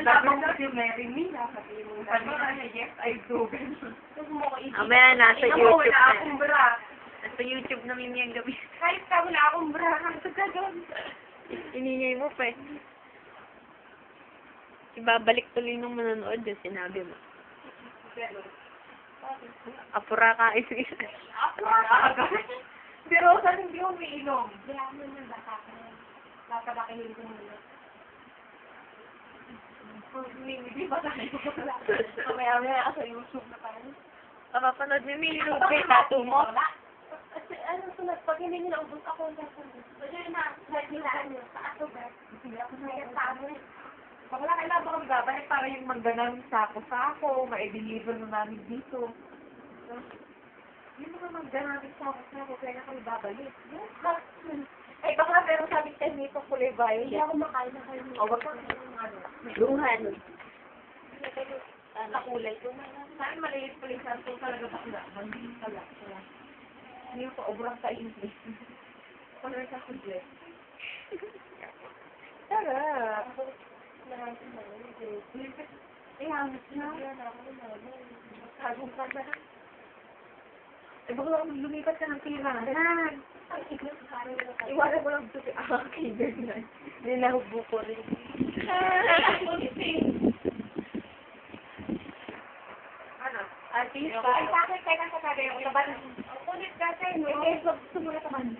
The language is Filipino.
Sabi mo si Mary Me, sabi mo yes, I do. Mamaya nasa YouTube wala na. akong bra. Nasa YouTube na Mimi ang gabi. Kahit ka wala akong bra, ano ka doon? Iningay mo pa eh. Ibabalik tuloy nung manonood yung sinabi mo. Apura ka isa. Pero saan hindi ko umiinom? Wala naman baka ka. Napadakihin ko muna. Hindi ba tayo? Mamaya-maya sa YouTube na parang. Papapanood ni Mimi yung tattoo mo. Kasi ano sunod, pag hindi nyo naubos ako, kasi na, nilaan nyo, sa ato ba? Hindi ako nagkatamo eh. Baka wala kailangan ba kami babalik para yung magganang sako-sako, ma-deliver na namin dito. Yung mga magganang sako-sako, kaya na kami babalik. Eh, baka meron sabi tayo nito kulay violet. Hindi ako makain na kayo. O, wag kang ano. Luhan. Sa kulay ko. Saan maliit pala yung santo talaga bakla? Hindi pala. Hindi ko obrang sa English. Color sa kulay. Tara. Eh, hangat na. Sagong ka na. Eh, baka lang lumipat ka ng kailangan. Iwanan mo lang ito si kaibigan. Nilahubo ko rin. Ano? Artista? Ay, bakit kaya nasa kagaya yung laban? Kulit kasi, no? Eh, sumula ka man.